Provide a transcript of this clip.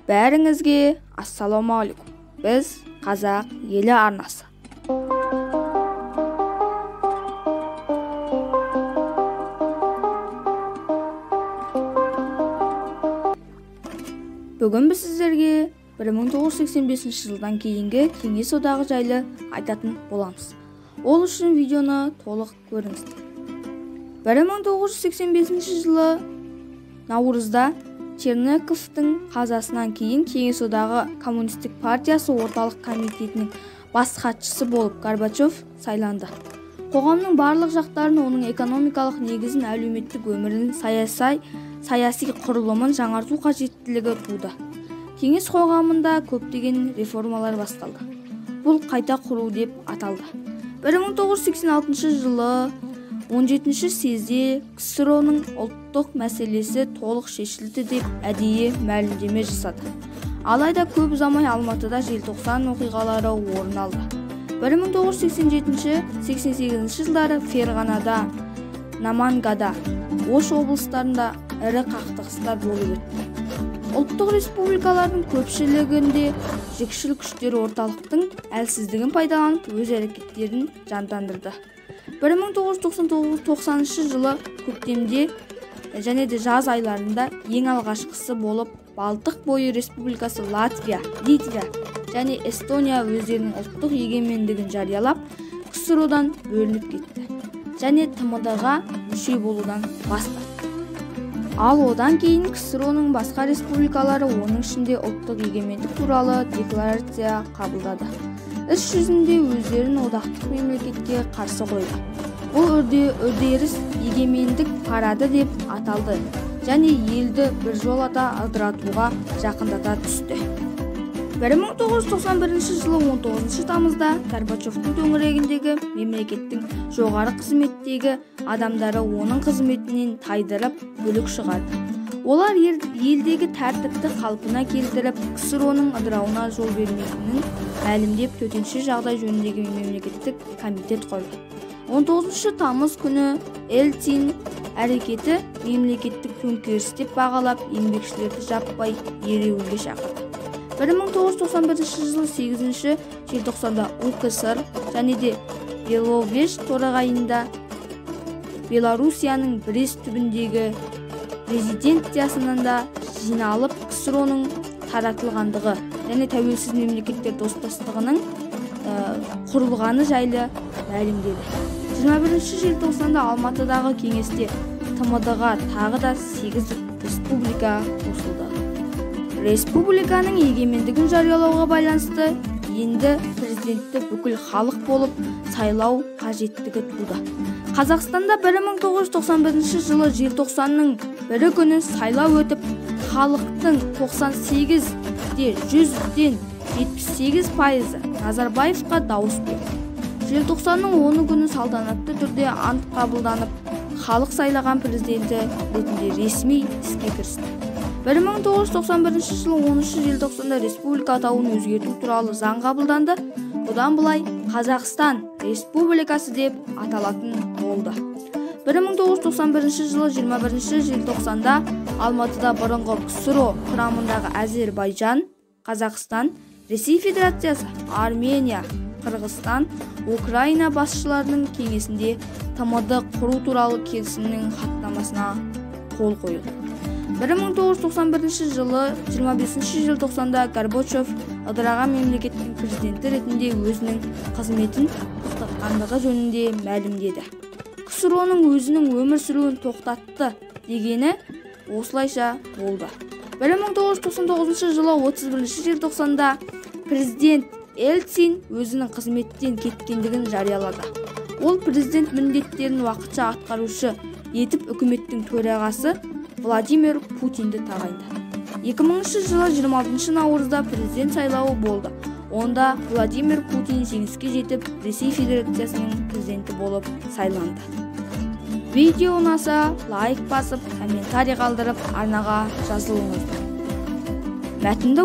Бәріңізге ассалаумағалейкум. Біз Қазақ елі арнасы. Бүгін біз сіздерге 1985 жылдан кейінгі Кеңес одағы жайлы айтатын боламыз. Ол үшін видеоны толық көріңіздер. 1985 жылы наурызда Черняковтың қазасынан кейін Кеңес одағы коммунистік партиясы орталық комитетінің бас хатшысы болып Горбачев сайланды. Қоғамның барлық жақтарын, оның экономикалық негізін, әлеуметтік өмірінің саяси құрылымын жаңарту қажеттілігі туды. Кеңес қоғамында көптеген реформалар басталды. Бұл қайта құру деп аталды. 1986 жылы 17-ші съезде КСРО-ның ұлттық мәселесі толық шешілді деп әдейі мәлімдеме жасады. Алайда көп ұзамай Алматыда желтоқсан оқиғалары орын алды. 1987-88 жылдары Ферғанада, Намангада, Ош облыстарында ірі қақтығыстар болып өтті. Ұлттық республикалардың көпшілігінде жікшіл күштер орталықтың әлсіздігін пайдаланып өз әрекеттерін жандандырды. 1990 жылы көктемде және де жаз айларында ең алғашқысы болып Балтық бойы республикасы Латвия, Литва және Эстония өздерінің ұлттық егемендігін жариялап, КСРО-дан бөлініп кетті және ТМД-ға мүше болудан бас тартты. Ал одан кейін КСРО-ның басқа республикалары, оның ішінде ұлттық егемендік туралы декларация қабылдады. Іс жүзінде өздерін одақтық мемлекетке қарсы қойды. Бұл үрдеріс егемендік парады деп аталды және елді біржолата ыдыратуға жақындата түсті. 1991 жылы 19 тамызда Горбачевтың төңірегіндегі мемлекеттің жоғары қызметтегі адамдары оның қызметінен тайдырып бөлік шығарды. Олар елдегі тәртіпті қалпына келтіріп, КСРО-ның ыдырауына жол бермейтінін мәлімдеп, төтенше жағдай жөніндегі мемлекеттік комитет құрды. 19 тамыз күні Ельцин әрекеті мемлекеттік төңкеріс деп бағалап, еңбекшілерді жаппай ереуілге шақырды. 1991 жылы 8 желтоқсанда УКСР және де Беловеж торағайында Белоруссияның Брест түбіндегі резиденциясында жиналып, КСРО-ның таратылғандығы және тәуелсіз мемлекеттер достастығының құрылғаны жайлы мәлімдеді. 21 желтоқсанда Алматыдағы кеңесте ТМД-ға тағы да 8 республика қосылды. Республиканың егемендігін жариялауға байланысты енді президентті бүкіл халық болып сайлау қажеттігі туды. Қазақстанда 1991 жылы желтоқсанның 1 күні сайлау өтіп, халықтың 98-де 100-ден 78% Назарбаевқа дауыс берді. Желтоқсанның 10 күні салтанатты түрде ант қабылданып, халық сайлаған президенті ретінде ресми іске кірісті. 1991 жылы 13 желтоқсанда республика атауын өзгерту туралы заң қабылданды. Бұдан былай Қазақстан Республикасы деп аталатын болды. 1991 жылы 21 желтоқсанда Алматыда бұрынғы КСРО құрамындағы Әзербайжан, Қазақстан, Ресей Федерациясы, Армения, Қырғызстан, Украина басшыларының кеңесінде ТМД құру туралы келісімнің хаттамасына қол қойылды. 1991 жылы 25 желтоқсанда Горбачев ыдыраған мемлекеттің президенті ретінде өзінің қызметін тоқтатқандығы жөнінде мәлімдеді. КСРО-ның өзінің өмір сүруін тоқтатты дегені осылайша болды. 1999 жылы 31 желтоқсанда президент Ельцин өзінің қызметтен кеткендігін жариялады. Ол президент міндеттерін уақытша атқарушы етіп үкіметтің төрағасы Владимир Путинді тағайындады. 2000 жылы 26 наурызда президент сайлауы болды. Онда Владимир Путин жеңіске жетіп, Ресей Федерациясының президенті болып сайланды. Видео ұнаса, лайк басып, комментарий қалдырып, арнаға жазылыңыздар. Мәтінді